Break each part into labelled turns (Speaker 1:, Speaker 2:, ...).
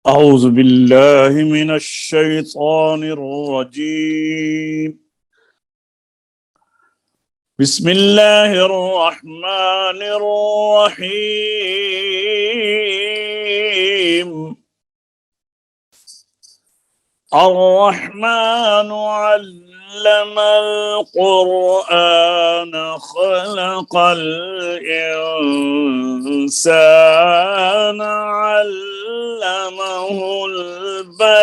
Speaker 1: أعوذ بالله من الشيطان الرجيم. بسم الله الرحمن الرحيم. الرحمن علم القرآن خلق الإنسان علمه البيان.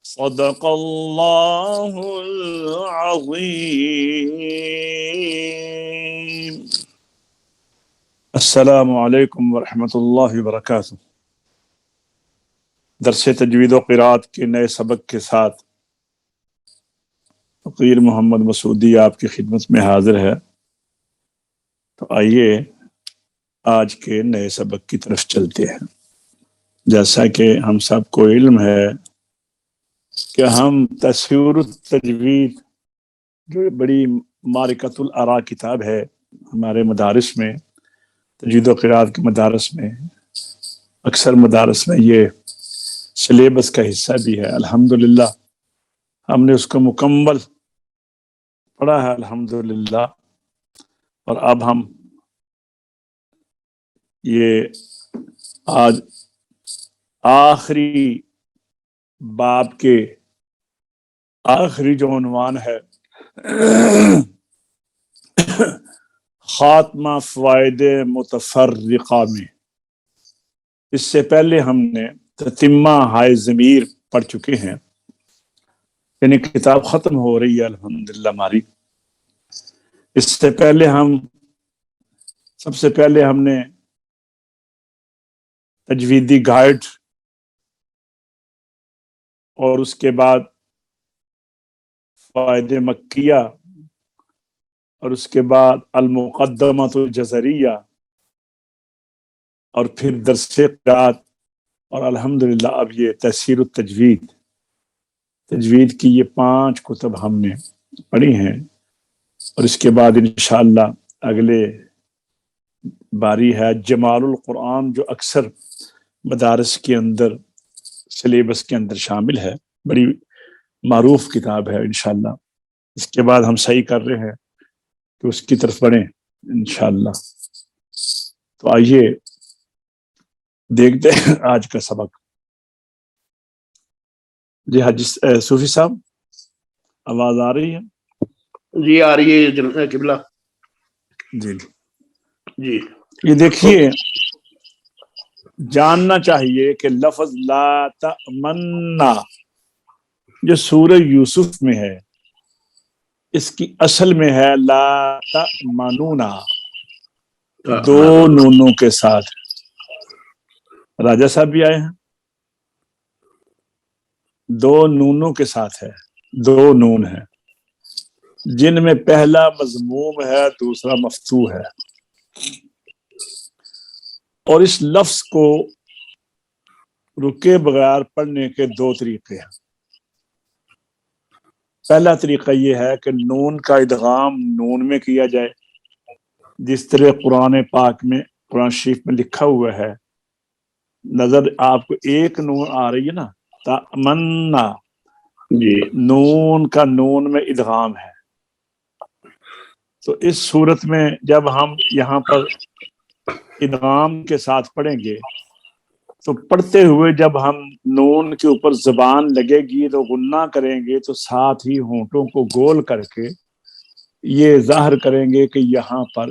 Speaker 1: صدق الله العظيم. السلام علیکم ورحمۃ اللہ وبرکاتہ۔ درس تجوید و قرات کے نئے سبق کے ساتھ فقیر محمد مسعودی آپ کی خدمت میں حاضر ہے۔ تو آئیے آج کے نئے سبق کی طرف چلتے ہیں۔ جیسا کہ ہم سب کو علم ہے کہ ہم تصویر التجوید جو بڑی معرکۃ الآراء کتاب ہے ہمارے مدارس میں، تجوید و قرات کے مدارس میں، اکثر مدارس میں یہ سلیبس کا حصہ بھی ہے۔ الحمدللہ ہم نے اس کو مکمل پڑھا ہے الحمدللہ، اور اب ہم یہ آج آخری باب کے آخری جو عنوان ہے خاتمہ فوائد متفرقہ میں، اس سے پہلے ہم نے تتمہ ہائے ضمیر پڑھ چکے ہیں، یعنی کتاب ختم ہو رہی ہے الحمدللہ ہماری۔ اس سے پہلے سب سے پہلے ہم نے تجویدی گائیڈ، اور اس کے بعد فوائد مکیہ، اور اس کے بعد المقدمۃ الجزریہ، اور پھر درس قرات، اور الحمدللہ اب یہ تفسیر التجوید، تجوید کی یہ 5 کتب ہم نے پڑھی ہیں۔ اور اس کے بعد انشاءاللہ اگلے باری ہے جمال القرآن، جو اکثر مدارس کے اندر سلیبس کے اندر شامل ہے، بڑی معروف کتاب ہے انشاءاللہ۔ اس کے بعد ہم صحیح کر رہے ہیں کہ اس کی طرف بڑھیں انشاءاللہ۔ تو آئیے دیکھتے ہیں آج کا سبق۔ جی حاجی صوفی صاحب، آواز آ رہی ہے؟
Speaker 2: جی آ رہی ہے قبلہ۔
Speaker 1: جی
Speaker 2: جی
Speaker 1: یہ دیکھیے، جاننا چاہیے کہ لفظ لا تأمنا جو سورہ یوسف میں ہے، اس کی اصل میں ہے لا تأمنونا، 2 نونوں کے ساتھ۔ راجہ صاحب بھی آئے ہیں، 2 نونوں کے ساتھ ہے، 2 نون ہیں جن میں پہلا مضموم ہے، دوسرا مفتوح ہے۔ اور اس لفظ کو رکے بغیر پڑھنے کے 2 طریقے ہیں۔ پہلا طریقہ یہ ہے کہ نون کا ادغام نون میں کیا جائے، جس طرح قرآن پاک میں، قرآن شریف میں لکھا ہوا ہے۔ نظر آپ کو ایک نون آ رہی ہے نا، تأمنا،
Speaker 2: جی
Speaker 1: نون کا نون میں ادغام ہے۔ تو اس صورت میں جب ہم یہاں پر ادغام کے ساتھ پڑھیں گے تو پڑھتے ہوئے جب ہم نون کے اوپر زبان لگے گی تو غنہ کریں گے، تو ساتھ ہی ہونٹوں کو گول کر کے یہ ظاہر کریں گے کہ یہاں پر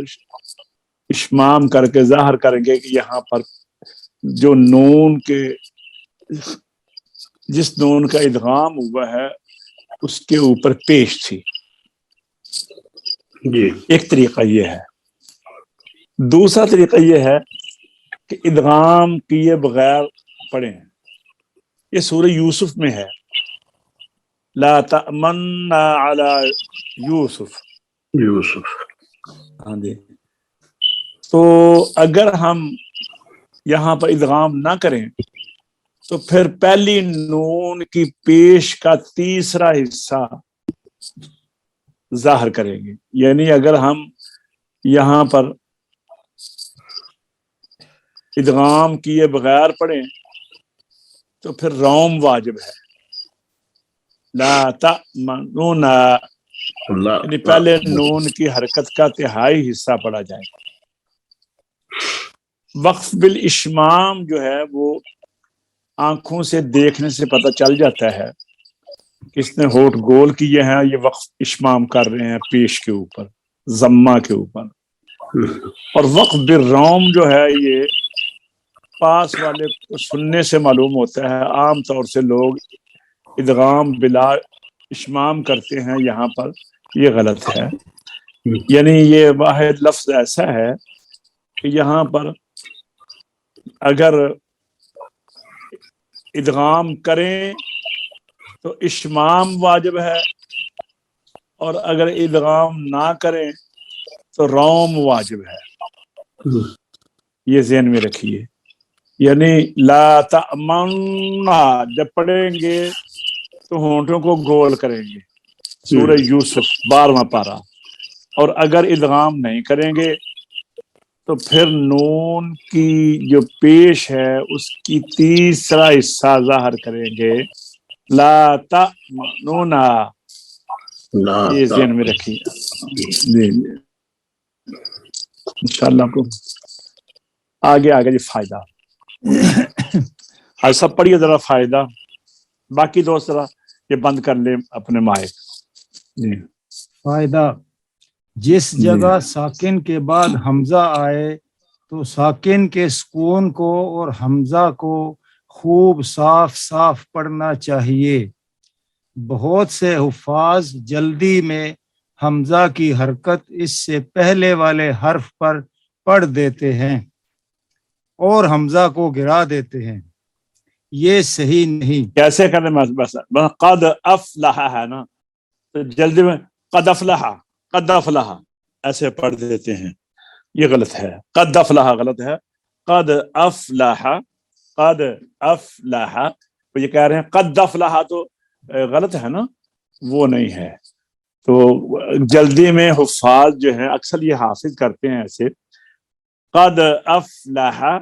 Speaker 1: اشمام کر کے ظاہر کریں گے کہ یہاں پر جو نون کے جس نون کا ادغام ہوا ہے اس کے اوپر پیش تھی۔
Speaker 2: جی
Speaker 1: ایک طریقہ یہ ہے۔ دوسرا طریقہ یہ ہے کہ ادغام کیے بغیر پڑھیں۔ یہ سورہ یوسف میں ہے، لا تأمنا علی یوسف۔ ہاں جی، تو اگر ہم یہاں پر ادغام نہ کریں تو پھر پہلی نون کی پیش کا تیسرا حصہ ظاہر کریں گے۔ یعنی اگر ہم یہاں پر ادغام کیے بغیر پڑھیں تو پھر روم واجب ہے. لا تأمنون،
Speaker 2: اللہ
Speaker 1: یعنی پہلے نون کی حرکت کا تہائی حصہ پڑھا جائے. وقف بالاشمام جو ہے وہ آنکھوں سے دیکھنے سے پتہ چل جاتا ہے کس نے ہونٹ گول کیے ہیں، یہ وقف اشمام کر رہے ہیں پیش کے اوپر، ضمہ کے اوپر. اور وقف بالروم جو ہے یہ پاس والے کو سننے سے معلوم ہوتا ہے. عام طور سے لوگ ادغام بلا اشمام کرتے ہیں، یہاں پر یہ غلط ہے. یعنی یہ واحد لفظ ایسا ہے کہ یہاں پر اگر ادغام کریں تو اشمام واجب ہے، اور اگر ادغام نہ کریں تو روم واجب ہے. یہ ذہن میں رکھیے. یعنی لا تأمنا جب پڑھیں گے تو ہونٹوں کو گول کریں گے، سورہ یوسف 12واں پارہ. اور اگر ادغام نہیں کریں گے تو پھر نون کی جو پیش ہے اس کی تیسرا حصہ ظاہر کریں گے، لا تأمنون. یہ ذہن میں رکھیے. جی انشاءاللہ کو آگے جی فائدہ. آج سب پڑھیے ذرا فائدہ، باقی دوست ذرا یہ بند کر لیں اپنے مائک. جی
Speaker 3: فائدہ: جس جگہ ساکن کے بعد حمزہ آئے تو ساکن کے سکون کو اور حمزہ کو خوب صاف صاف پڑھنا چاہیے. بہت سے حفاظ جلدی میں حمزہ کی حرکت اس سے پہلے والے حرف پر پڑھ دیتے ہیں اور حمزہ کو گرا دیتے ہیں. یہ صحیح نہیں.
Speaker 1: کیسے کرنے میں بس قد افلح ہے نا، تو جلدی میں قد افلح ایسے پڑھ دیتے ہیں، یہ غلط ہے. قد افلح غلط ہے. قد افلح وہ یہ کہہ رہے ہیں قد افلح تو غلط ہے نا، وہ نہیں ہے. تو جلدی میں حفاظ جو ہیں اکثر یہ حافظ کرتے ہیں ایسے. قد افلح،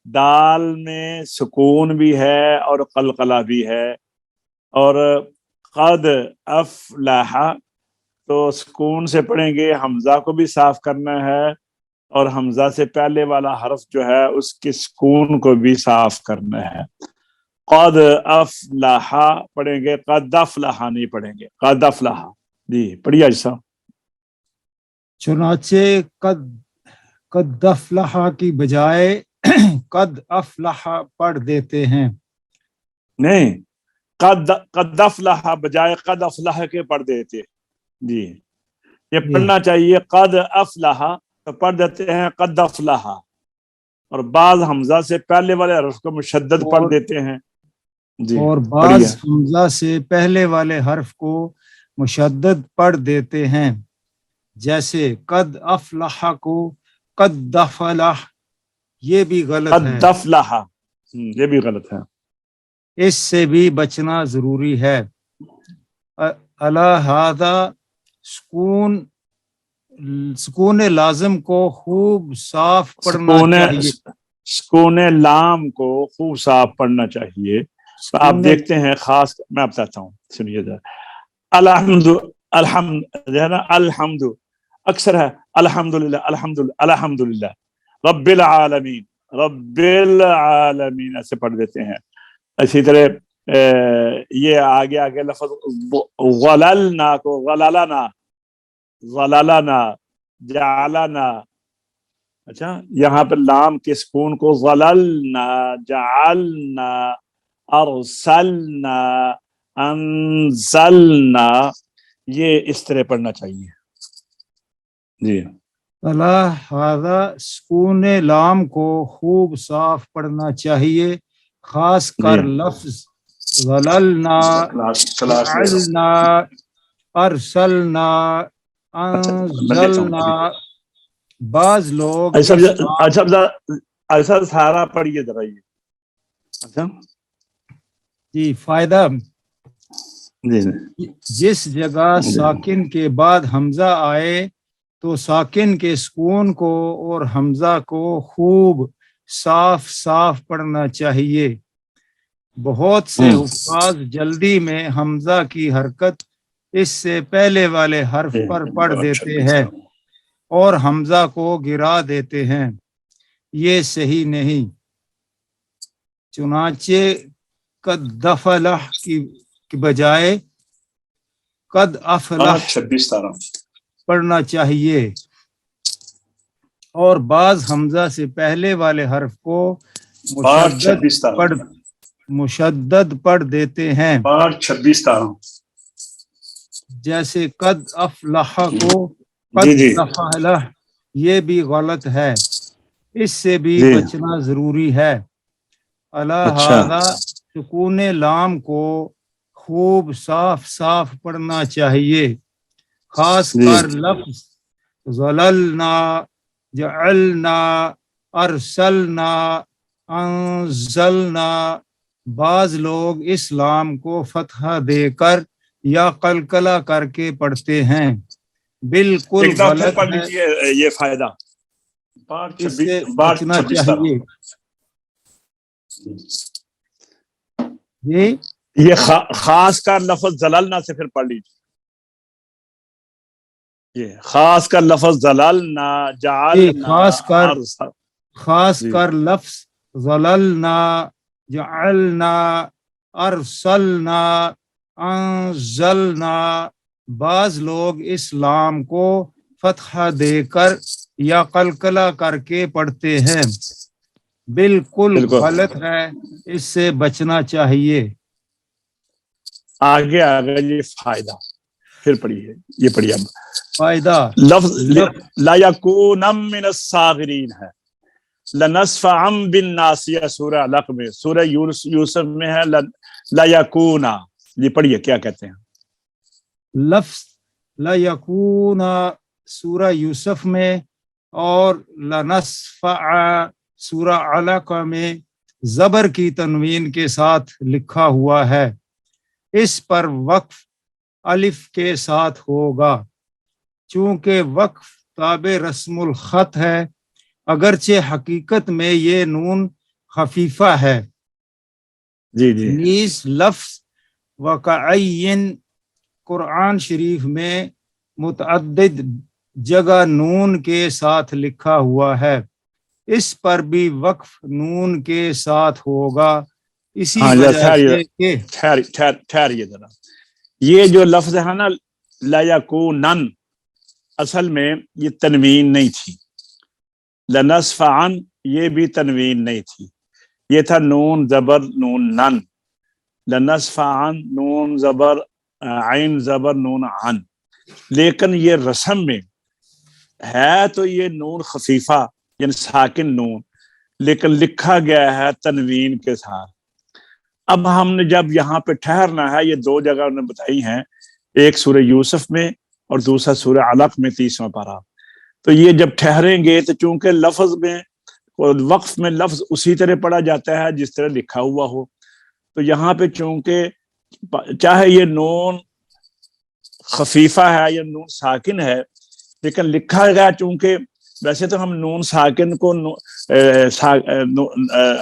Speaker 1: دال میں سکون بھی ہے اور قلقلہ بھی ہے، اور قد افلح تو سکون سے پڑھیں گے، حمزہ کو بھی صاف کرنا ہے اور حمزہ سے پہلے والا حرف جو ہے اس کے سکون کو بھی صاف کرنا ہے. قد افلح پڑھیں گے، قد افلح نہیں پڑھیں گے، قد افلح. جی پڑھیے ایسا.
Speaker 3: چنانچہ قد افلح کی بجائے قد افلح پڑھ دیتے ہیں.
Speaker 1: نہیں، قد افلح بجائے قد افلح کے پڑھ دیتے. جی یہ پڑھنا چاہیے قد افلح، تو پڑھ دیتے ہیں قد افلح، اور بعض حمزہ سے پہلے والے حرف کو مشدد پڑھ دیتے ہیں. جی
Speaker 3: اور بعض حمزہ سے پہلے والے حرف کو مشدد پڑھ دیتے ہیں، جیسے قد افلح کو قد افلح. یہ بھی غلط ہے.
Speaker 1: قد افلح یہ بھی غلط ہے.
Speaker 3: اس سے بھی بچنا ضروری ہے. لہذا سکون لازم کو خوب صاف پڑھنا چاہیے.
Speaker 1: سکون لام کو خوب صاف پڑھنا چاہیے. تو آپ دیکھتے ہیں خاص، میں بتاتا ہوں سنیے ذرا. الحمد جو ہے نا، الحمد اکثر ہے الحمدللہ الحمدللہ رب العالمین ایسے پڑھ دیتے ہیں. اسی طرح یہ آگے لفظ غللنا کو غللنا جعلنا. اچھا یہاں پر لام کے سکون کو غللنا جعلنا ارسلنا انزلنا، یہ اس طرح پڑھنا چاہیے. جی
Speaker 3: لہذا سکون لام کو خوب صاف پڑھنا چاہیے، خاص کر لفظ ظللنا، جعلنا، ارسلنا، انزلنا. بعض لوگ
Speaker 1: ایسا سارا پڑھیے ذرا. یہ اچھا
Speaker 3: جی فائدہ: جس جگہ ساکن کے بعد حمزہ آئے تو ساکن کے سکون کو اور حمزہ کو خوب صاف صاف پڑھنا چاہیے۔ بہت سے حفاظ جلدی میں حمزہ کی حرکت اس سے پہلے والے حرف پر پڑھ دیتے ہیں اور حمزہ کو گرا دیتے ہیں، یہ صحیح نہیں۔ چنانچہ قد افلح کی بجائے قد افلح
Speaker 1: 26
Speaker 3: پڑھنا چاہیے، اور بعض حمزہ سے پہلے والے حرف کو مشدد پڑھ دیتے ہیں،
Speaker 1: 26
Speaker 3: جیسے قد افلح کو قد افلح، یہ بھی غلط ہے، اس سے بھی بچنا ضروری ہے۔ لہذا سکون لام کو خوب صاف صاف پڑھنا چاہیے، خاص کر لفظ ظللنا، جعلنا، ارسلنا، انزلنا۔ بعض لوگ اس لام کو فتحہ دے کر یا قلقلہ کر کے پڑھتے ہیں، بالکل غلط ہے،
Speaker 1: یہ فائدہ
Speaker 3: اس سے بچنا چاہیے۔ جی
Speaker 1: یہ خاص کر لفظ زللنا سے پھر پڑھ لیجیے، یہ خاص کر لفظ زللنا، جعلنا،
Speaker 3: خاص کر لفظ ظللنا، جعلنا، ارسلنا، انزلنا۔ بعض لوگ اس لام کو فتحہ دے کر یا قلقلہ کر کے پڑھتے ہیں، بالکل غلط ہے، اس سے بچنا چاہیے۔
Speaker 1: آگے یہ فائدہ پھر پڑھیے، یہ پڑھیے اب
Speaker 3: فائدہ
Speaker 1: لفظ لا یکون من الصاغرین ہے، لنصفعا بالناصیہ سورہ علق میں، سورہ یوسف میں ہے لا یکون، یہ پڑھیے کیا کہتے ہیں
Speaker 3: لفظ لا یکون سورہ یوسف میں اور لنصفع سورہ علق میں زبر کی تنوین کے ساتھ لکھا ہوا ہے، اس پر وقف الف کے ساتھ ہوگا، چونکہ وقف تابع رسم الخط ہے، اگرچہ حقیقت میں یہ نون خفیفہ ہے۔ نیز لفظ وکعین قرآن شریف میں متعدد جگہ نون کے ساتھ لکھا ہوا ہے، اس پر بھی وقف نون کے ساتھ ہوگا، اسی وجہ سے کہ
Speaker 1: ٹھہریے ذرا، یہ جو لفظ ہے نا لا یکونن، اصل میں یہ تنوین نہیں تھی، لنصفعن یہ بھی تنوین نہیں تھی، یہ تھا نون زبر نون نن، لنصفعن نون زبر عین زبر نون عن، لیکن یہ رسم میں ہے تو یہ نون خفیفہ یعنی ساکن نون، لیکن لکھا گیا ہے تنوین کے ساتھ۔ اب ہم نے جب یہاں پہ ٹھہرنا ہے، یہ دو جگہ انہوں نے بتائی ہیں، ایک سورہ یوسف میں اور دوسرا سورہ علق میں 30واں پارہ، تو یہ جب ٹھہریں گے تو چونکہ لفظ میں وقف میں لفظ اسی طرح پڑھا جاتا ہے جس طرح لکھا ہوا ہو، تو یہاں پہ چونکہ چاہے یہ نون خفیفہ ہے یا نون ساکن ہے، لیکن لکھا گیا چونکہ ویسے تو ہم نون ساکن کو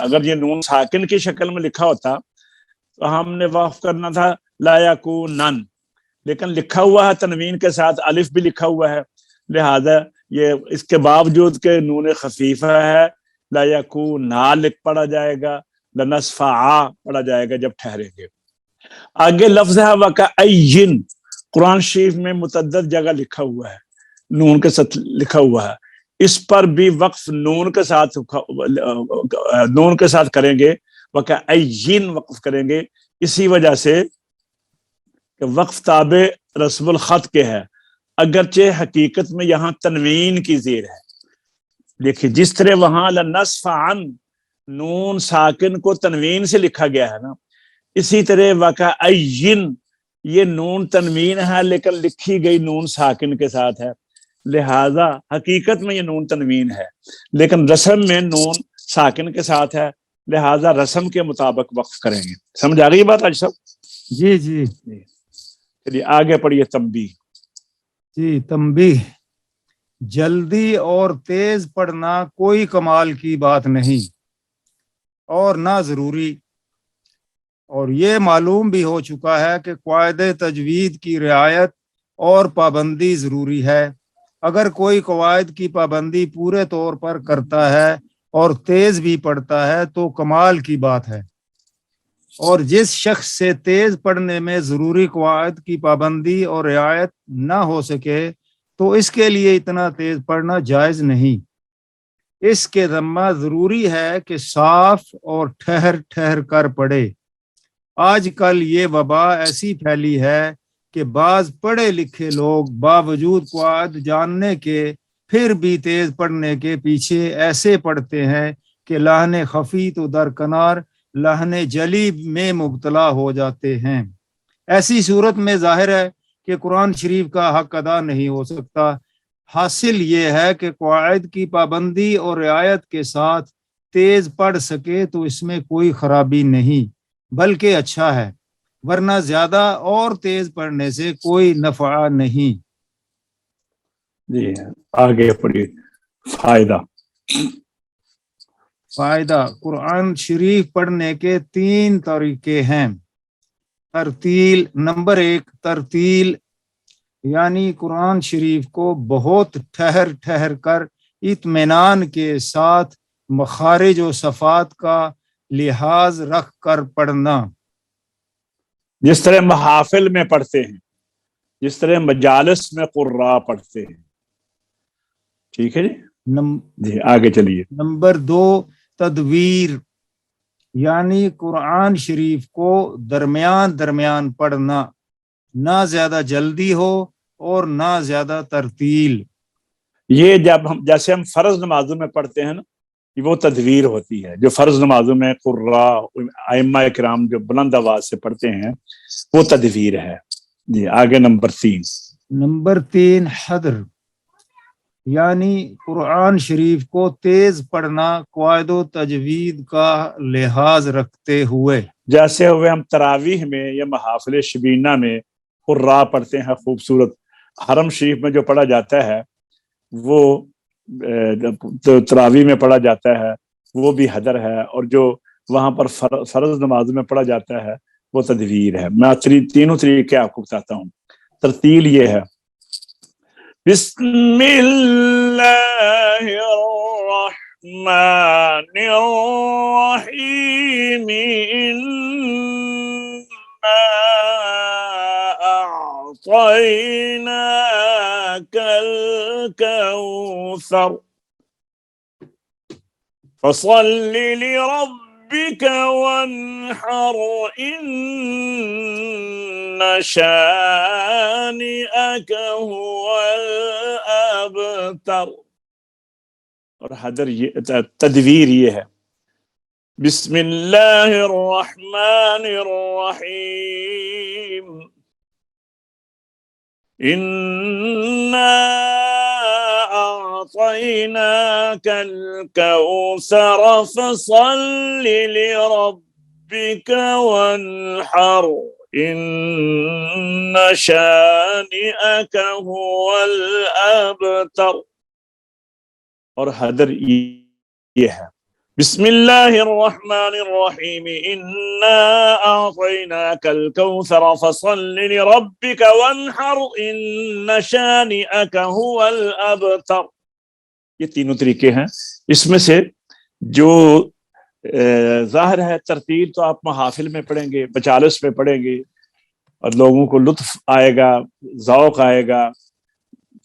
Speaker 1: اگر یہ نون ساکن کی شکل میں لکھا ہوتا تو ہم نے وقف کرنا تھا لا یکونن، لیکن لکھا ہوا ہے تنوین کے ساتھ، الف بھی لکھا ہوا ہے، لہذا یہ اس کے باوجود کہ نون خفیفہ ہے لا یکونا لکھ پڑھا جائے گا، لنصفعا پڑھا جائے گا جب ٹھہریں گے۔ آگے لفظ ہے وکعین، قرآن شریف میں متعدد جگہ لکھا ہوا ہے، نون کے ساتھ لکھا ہوا ہے، اس پر بھی وقف نون کے ساتھ کریں گے، وکعین وقف کریں گے، اسی وجہ سے کہ وقف تابع رسم الخط کے ہے، اگرچہ حقیقت میں یہاں تنوین کی زیر ہے۔ دیکھیے جس طرح وہاں لنصفعن نون ساکن کو تنوین سے لکھا گیا ہے نا، اسی طرح وکعین یہ نون تنوین ہے لیکن لکھی گئی نون ساکن کے ساتھ ہے، لہذا حقیقت میں یہ نون تنوین ہے لیکن رسم میں نون ساکن کے ساتھ ہے، لہذا رسم کے مطابق وقف کریں گے۔ سمجھ آ گئی بات آج سب؟
Speaker 3: جی جی
Speaker 1: چلیے آگے پڑھیے تنبیہ۔
Speaker 3: جی تنبیہ، جلدی اور تیز پڑھنا کوئی کمال کی بات نہیں، اور نہ ضروری۔ اور یہ معلوم بھی ہو چکا ہے کہ قواعد تجوید کی رعایت اور پابندی ضروری ہے۔ اگر کوئی قواعد کی پابندی پورے طور پر کرتا ہے اور تیز بھی پڑھتا ہے تو کمال کی بات ہے، اور جس شخص سے تیز پڑھنے میں ضروری قواعد کی پابندی اور رعایت نہ ہو سکے تو اس کے لیے اتنا تیز پڑھنا جائز نہیں۔ اس کے ذمہ ضروری ہے کہ صاف اور ٹھہر ٹھہر کر پڑھے۔ آج کل یہ وبا ایسی پھیلی ہے کہ بعض پڑھے لکھے لوگ باوجود قواعد جاننے کے پھر بھی تیز پڑھنے کے پیچھے ایسے پڑھتے ہیں کہ لہن خفی تو درکنار لہن جلی میں مبتلا ہو جاتے ہیں۔ ایسی صورت میں ظاہر ہے کہ قرآن شریف کا حق ادا نہیں ہو سکتا۔ حاصل یہ ہے کہ قواعد کی پابندی اور رعایت کے ساتھ تیز پڑھ سکے تو اس میں کوئی خرابی نہیں بلکہ اچھا ہے، ورنہ زیادہ اور تیز پڑھنے سے کوئی نفع نہیں۔
Speaker 1: جی آگے پڑھیے۔ فائدہ۔
Speaker 3: فائدہ، قرآن شریف پڑھنے کے 3 طریقے ہیں۔ ترتیل، نمبر 1 ترتیل، یعنی قرآن شریف کو بہت ٹھہر ٹھہر کر اطمینان کے ساتھ مخارج و صفات کا لحاظ رکھ کر پڑھنا۔
Speaker 1: جس طرح محافل میں پڑھتے ہیں، جس طرح مجالس میں قراء پڑھتے ہیں۔ ٹھیک ہے جی، جی آگے چلیے۔
Speaker 3: نمبر 2 تدویر، یعنی قرآن شریف کو درمیان درمیان پڑھنا، نہ زیادہ جلدی ہو اور نہ زیادہ ترتیل۔
Speaker 1: یہ جب جیسے ہم فرض نمازوں میں پڑھتے ہیں نا، وہ تدویر ہوتی ہے۔ جو فرض نمازوں میں قراء ائمہ کرام جو بلند آواز سے پڑھتے ہیں وہ تدویر ہے۔ جی آگے نمبر 3۔
Speaker 3: نمبر 3 حدر، یعنی قرآن شریف کو تیز پڑھنا قواعد و تجوید کا لحاظ رکھتے ہوئے۔
Speaker 1: جیسے ہوئے ہم تراویح میں یا محافل شبینہ میں قراء پڑھتے ہیں خوبصورت، حرم شریف میں جو پڑھا جاتا ہے وہ تراویح میں پڑھا جاتا ہے وہ بھی حدر ہے، اور جو وہاں پر فرض نماز میں پڑھا جاتا ہے وہ تدویر ہے۔ میں تینوں طریقے آپ کو بتاتا ہوں۔ ترتیل یہ ہے، بسم اللہ الرحمن الرحیم أعطيناك الكوثر فصل لربك وانحر إن شانئك هو الأبتر۔ اور حدر تدویر یہ ہے، بسم اللہ الرحمن الرحیم إنا أعطيناك الكوثر فصل لربك وانحر إن شانئك هو الأبتر۔ اور حدر یہ ہے، بسم اللہ الرحمن الرحیم انا اعطیناک الکوثر فصل لربک وانحر ان شانئک هو الابتر۔ یہ تینوں طریقے ہیں۔ اس میں سے جو ظاہر ہے ترتیل تو آپ محافل میں پڑھیں گے، مجالس میں پڑھیں گے اور لوگوں کو لطف آئے گا، ذوق آئے گا۔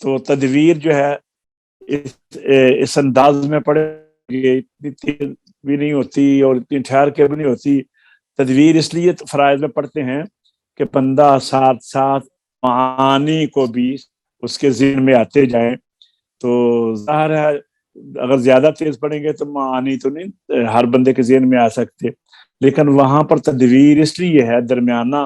Speaker 1: تو تدویر جو ہے اس انداز میں پڑھیں گے، اتنی تیز بھی نہیں ہوتی اور اتنی ٹھہر کے بھی نہیں ہوتی۔ تدویر اس لیے فرائض میں پڑھتے ہیں کہ بندہ ساتھ ساتھ معانی کو بھی اس کے ذہن میں آتے جائیں۔ تو ظاہر ہے اگر زیادہ تیز پڑھیں گے تو معانی تو نہیں ہر بندے کے ذہن میں آ سکتے، لیکن وہاں پر تدویر اس لیے ہے درمیانہ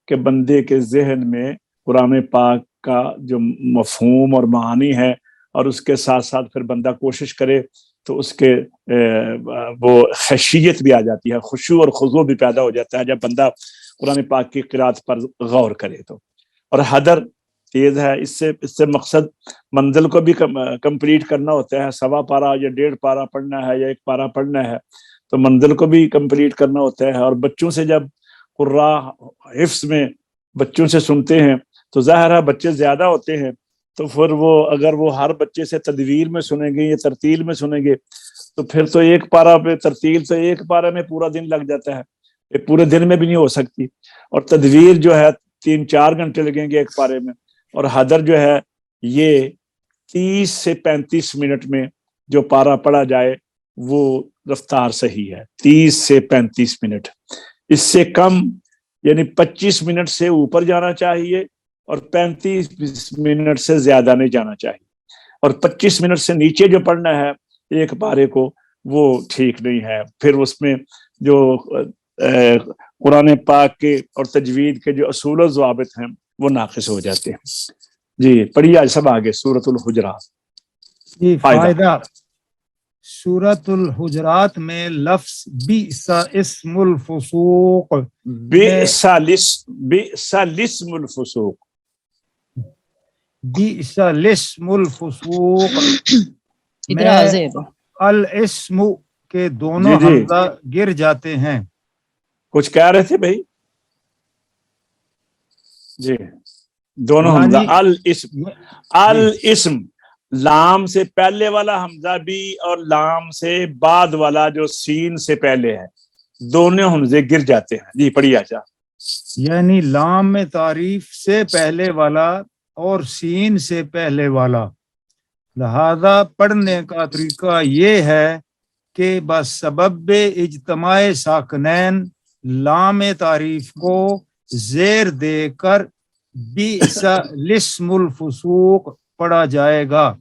Speaker 1: کہ بندے کے ذہن میں قرآن پاک کا جو مفہوم اور معانی ہے، اور اس کے ساتھ ساتھ پھر بندہ کوشش کرے تو اس کے وہ خشیت بھی آ جاتی ہے، خشوع اور خضوع بھی پیدا ہو جاتا ہے جب بندہ قرآن پاک کی قرات پر غور کرے تو۔ اور حدر تیز ہے، اس سے مقصد منزل کو بھی کمپلیٹ کرنا ہوتا ہے۔ 1.25 پارہ یا 1.5 پارہ پڑھنا ہے یا 1 پارہ پڑھنا ہے، تو تو منزل کو بھی کمپلیٹ کرنا ہوتا ہے. اور بچوں سے جب قراء حفظ میں بچوں سے سنتے ہیں تو ظاہر ہے بچے زیادہ ہوتے ہیں, تو پھر وہ اگر وہ ہر بچے سے تدویر میں سنیں گے یا ترتیل میں سنیں گے تو پھر تو ایک پارہ پہ ترتیل تو ایک پارے میں پورا دن لگ جاتا ہے, یہ پورے دن میں بھی نہیں ہو سکتی. اور تدویر جو ہے 3-4 گھنٹے لگیں گے ایک پارے میں, اور حدر جو ہے یہ 30 سے 35 منٹ میں جو پارہ پڑھا جائے وہ رفتار صحیح ہے, 30 سے 35 منٹ. اس سے کم یعنی 25 منٹ سے اوپر جانا چاہیے اور 35 منٹ سے زیادہ نہیں جانا چاہیے. اور 25 منٹ سے نیچے جو پڑھنا ہے ایک پارے کو وہ ٹھیک نہیں ہے. پھر اس میں جو قرآن پاک کے اور تجوید کے جو اصول و ضوابط ہیں وہ ناقص ہو جاتے ہیں. جی پڑھیے آج سب آگے سورۃ الحجرات.
Speaker 3: جی فائدہ. سورۃ الحجرات میں لفظ بئس اسم الفسوق,
Speaker 1: بئس الاسم الفسوق,
Speaker 3: بئس الاسم الفسوق میں الاسم کے دونوں
Speaker 1: جی
Speaker 3: حمزہ گر جاتے ہیں.
Speaker 1: کچھ کہہ رہے تھے بھائی؟ جی دونوں حمزہ. الاسم, الاسم لام سے پہلے والا حمزہ بھی اور لام سے بعد والا جو سین سے پہلے ہے دونوں حمزے گر جاتے ہیں. جی پڑھیے آجا.
Speaker 3: یعنی لام میں تعریف سے پہلے والا اور سین سے پہلے والا. لہذا پڑھنے کا طریقہ یہ ہے کہ بس سبب اجتماع ساکنین لام تعریف کو زیر دے کر بئس الاسم الفسوق پڑھا جائے گا.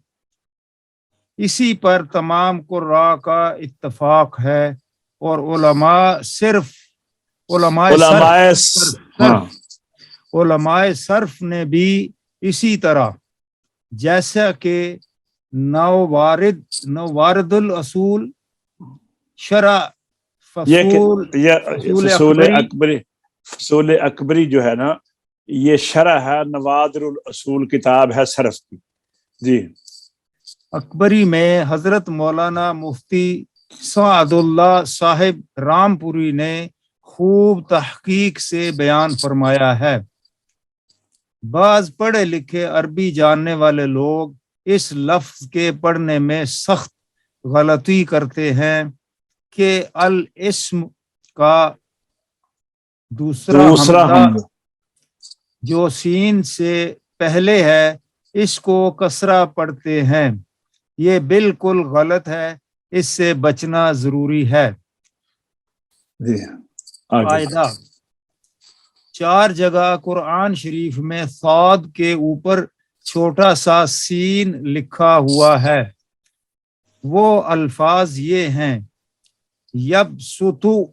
Speaker 3: اسی پر تمام قراء کا اتفاق ہے, اور علماء صرف نے بھی اسی طرح, جیسا کہ نوارد الاصول شرع
Speaker 1: فصول اکبری جو ہے نا یہ شرح ہے نوادر الاصول کتاب ہے صرف کی. جی
Speaker 3: اکبری میں حضرت مولانا مفتی سعد اللہ صاحب رامپوری نے خوب تحقیق سے بیان فرمایا ہے. بعض پڑھے لکھے عربی جاننے والے لوگ اس لفظ کے پڑھنے میں سخت غلطی کرتے ہیں کہ الاسم کا دوسرا حمزہ جو سین سے پہلے ہے اس کو کسرہ پڑھتے ہیں. یہ بالکل غلط ہے, اس سے بچنا ضروری ہے. فائدہ. 4 جگہ قرآن شریف میں صاد کے اوپر چھوٹا سا سین لکھا ہوا ہے. وہ الفاظ یہ ہیں یبسطو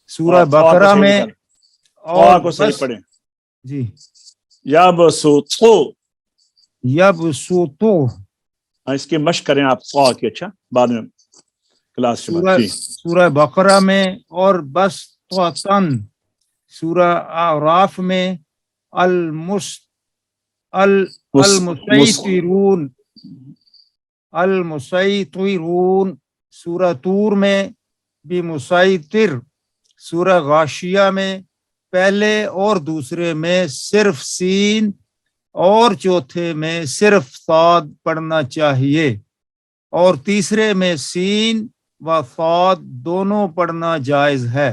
Speaker 3: سورہ بقرہ میں, اور
Speaker 1: کو صحیح پڑھیں.
Speaker 3: جی
Speaker 1: یبسطو اس کی مشق کریں آپ قا کی. اچھا بعد میں کلاس کے بعد.
Speaker 3: سورہ بقرہ میں, اور بس سورہ اعراف میں المسیطرون, سورہ طور میں بمسیطر, سورہ غاشیہ میں پہلے اور دوسرے میں صرف سین اور چوتھے میں صرف صاد پڑھنا چاہیے, اور تیسرے میں سین و صاد دونوں پڑھنا جائز ہے.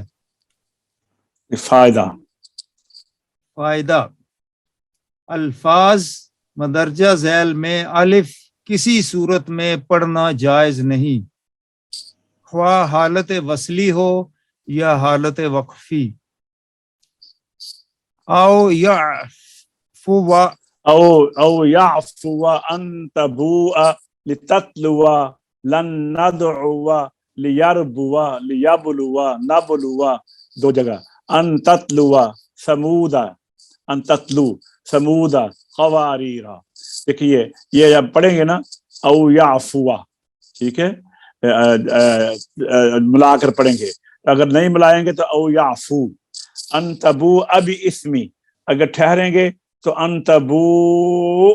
Speaker 3: فائدہ. الفاظ مدرجہ ذیل میں الف کسی صورت میں پڑھنا جائز نہیں, خواہ حالت وصلی ہو یا حالت وقفی. او
Speaker 1: یعفو ان تبوء لتتلو لن ندعو لیبلو نبلو. 2 جگہ ان تتلو ثمودا, ان تتلو ثمودا قواریرا. دیکھیے یہ جب پڑھیں گے نا او یعفو, ٹھیک ہے, ملا کر پڑھیں گے. اگر نہیں ملائیں گے تو او یعفو. انتبو اب اسمی اگر ٹھہریں گے تو انتبو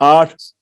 Speaker 1: 8,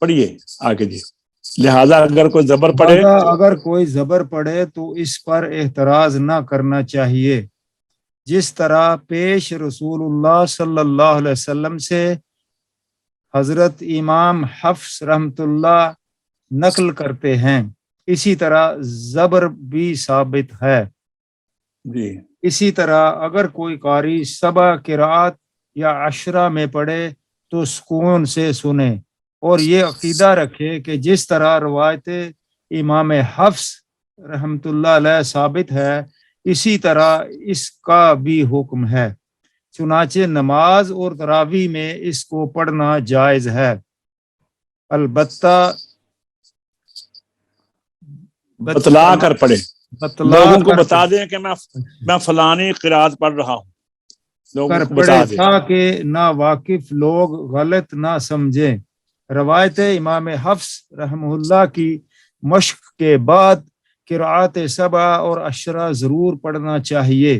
Speaker 1: پڑھیے آگے جی. لہذا اگر کوئی زبر پڑھے
Speaker 3: اگر کوئی زبر پڑھے تو اس پر اعتراض نہ کرنا چاہیے، جس طرح پیش رسول اللہ صلی اللہ علیہ وسلم سے حضرت امام حفص رحمۃ اللہ نقل کرتے ہیں، اسی طرح زبر بھی ثابت ہے.
Speaker 1: جی.
Speaker 3: اسی طرح اگر کوئی قاری سبع قرات یا عشرہ میں پڑھے تو سکون سے سنے اور یہ عقیدہ رکھے کہ جس طرح روایت امام حفص رحمۃ اللہ علیہ ثابت ہے اسی طرح اس کا بھی حکم ہے. چنانچہ نماز اور تراویح میں اس کو پڑھنا جائز ہے. البتہ
Speaker 1: بتلا کر پڑھے،
Speaker 3: بتلا
Speaker 1: لوگوں کو
Speaker 3: کر
Speaker 1: بتا دیں کہ میں فلانی قرات پڑھ رہا ہوں، لوگوں
Speaker 3: کر
Speaker 1: کو
Speaker 3: پڑھے
Speaker 1: بتا دیں.
Speaker 3: تاکہ ناواقف لوگ غلط نہ سمجھیں. روایت امام حفص رحمہ اللہ کی مشق کے بعد قرات سبع اور عشرہ ضرور پڑھنا چاہیے.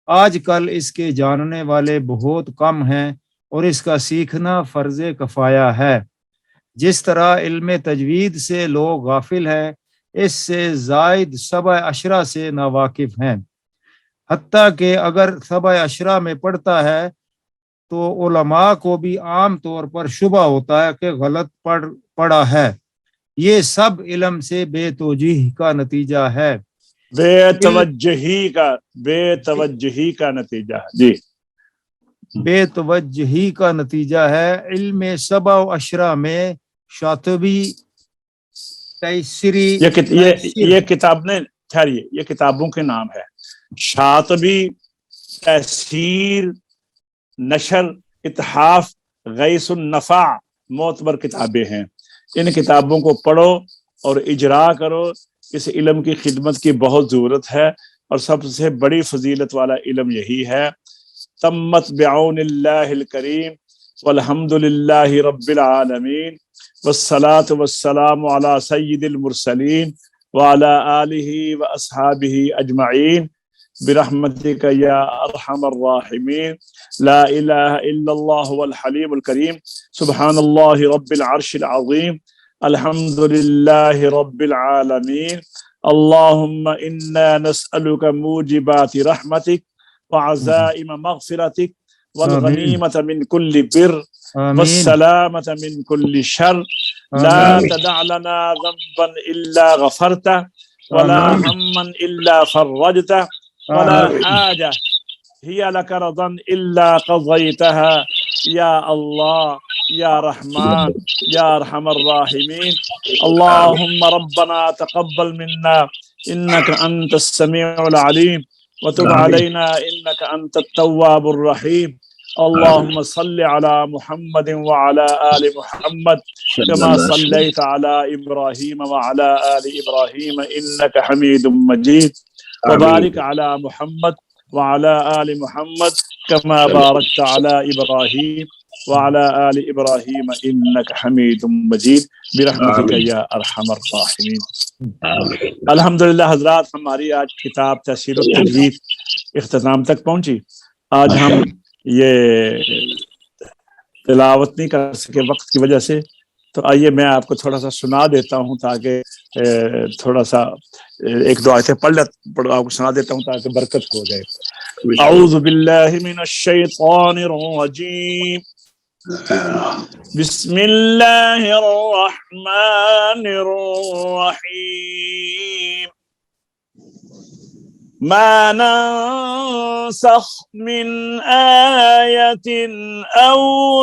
Speaker 3: آج کل اس کے جاننے والے بہت کم ہیں اور اس کا سیکھنا فرض کفایہ ہے. جس طرح علم تجوید سے لوگ غافل ہیں، اس سے زائد سبع عشرہ سے ناواقف ہیں. حتیٰ کہ اگر سبع عشرہ میں پڑھتا ہے تو علماء کو بھی عام طور پر شبہ ہوتا ہے کہ غلط پڑھا ہے. یہ سب علم سے بے توجہی کا نتیجہ ہے،
Speaker 1: بے توجہی کا نتیجہ ہے. جی.
Speaker 3: بے توجہی کا نتیجہ ہے. علم سبع و عشرہ میں شاطبی تیسری
Speaker 1: یہ کتاب نے ٹھہریے، یہ کتابوں کے نام ہے. شاطبی، تحسیر، نشر، اتحاف، غیث النفع معتبر کتابیں ہیں. ان کتابوں کو پڑھو اور اجرا کرو. اس علم کی خدمت کی بہت ضرورت ہے اور سب سے بڑی فضیلت والا علم یہی ہے. تمت بعون اللہ الکریم والحمد للہ رب العالمین والصلاة والسلام علی سید المرسلین وعلی آلہ واصحابہ اجمعین برحمتک یا ارحم الراحمین. لا الہ الا اللہ والحلیم الکریم سبحان اللہ رب العرش العظیم الحمد للہ رب العالمین. اللہم انا نسألک موجبات رحمتک وعزائم مغفرتک والغنیمة من كل بر والسلامة من كل شر. لا تدع لنا ذنبا إلا غفرته ولا هما إلا فرجته ولا حاجة هي لك رضا إلا قضيتها يا الله يا رحمن يا أرحم الراحمين. اللهم ربنا تقبل منا إنك أنت السميع العليم وتب علينا إنك أنت التواب الرحيم. اللهم صل على محمد وعلى آل محمد كما صليت على إبراهيم وعلى آل إبراهيم إنك حميد مجيد. وبارك على محمد وعلى آل محمد كما باركت على إبراهيم وعلى آل إبراهيم إنك حميد مجيد برحمتك يا أرحم الراحمين. الحمدللہ حضرات، ہماری آج کتاب تحسیر التجوید اختتام تک پہنچی. آج ہم یہ تلاوت نہیں کر سکے وقت کی وجہ سے، تو آئیے میں آپ کو تھوڑا سا سنا دیتا ہوں تاکہ تھوڑا سا ایک دو آیتیں پڑھ آپ کو سنا دیتا ہوں تاکہ برکت ہو جائے. اعوذ باللہ من الشیطان الرجیم بسم اللہ الرحمن الرحیم. ما ننسخ من آية أو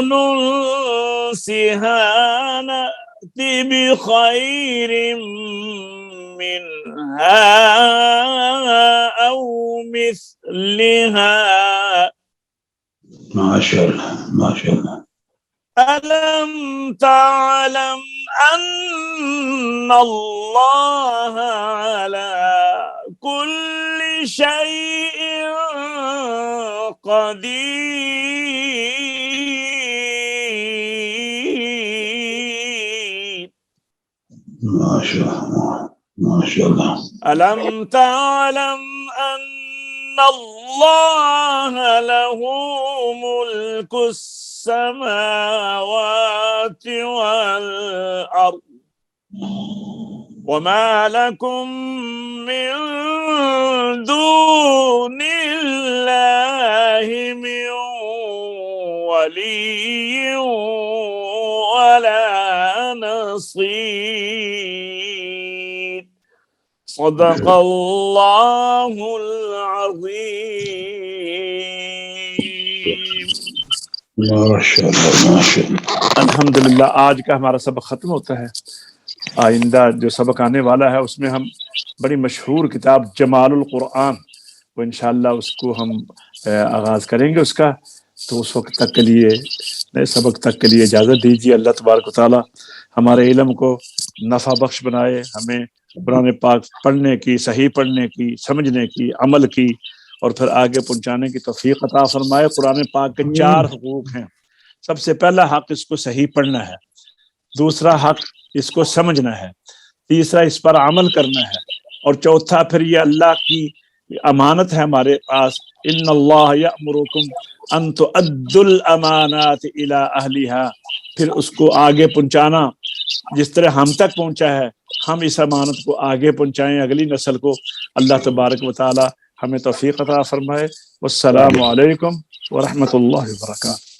Speaker 1: ننسها نأت بخير منها أو مثلها.
Speaker 4: ما شاء الله ما شاء الله.
Speaker 1: ألم تعلم أن الله على كل شيء قدير.
Speaker 4: ما شاء الله ما شاء الله.
Speaker 1: ألم تعلم أن الله له ملك السماوات والأرض وما لكم من دون الله من ولي ولا نصير صدق الله العظيم.
Speaker 4: ماشاء اللہ ماشاء اللہ.
Speaker 1: الحمدللہ آج کا ہمارا سبق ختم ہوتا ہے. آئندہ جو سبق آنے والا ہے اس میں ہم بڑی مشہور کتاب جمال القرآن وہ انشاءاللہ اس کو ہم آغاز کریں گے اس کا. تو اس وقت تک کے لیے نئے سبق تک کے لیے اجازت دیجیے. اللہ تبارک و تعالی ہمارے علم کو نفع بخش بنائے, ہمیں قرآن پاک پڑھنے کی, صحیح پڑھنے کی, سمجھنے کی, عمل کی اور پھر آگے پہنچانے کی توفیق عطا فرمائے. قرآن پاک کے 4 حقوق ہیں. سب سے پہلا حق اس کو صحیح پڑھنا ہے, دوسرا حق اس کو سمجھنا ہے, تیسرا اس پر عمل کرنا ہے, اور چوتھا پھر یہ اللہ کی امانت ہے ہمارے پاس. ان اللہ یأمرکم ان تؤدوا الامانات الی اہلہا, پھر اس کو آگے پہنچانا جس طرح ہم تک پہنچا ہے ہم اس امانت کو آگے پہنچائیں اگلی نسل کو. اللہ تبارک و تعالی ہمیں توفیق عطا فرمائے. والسلام علیکم ورحمۃ اللہ وبرکاتہ.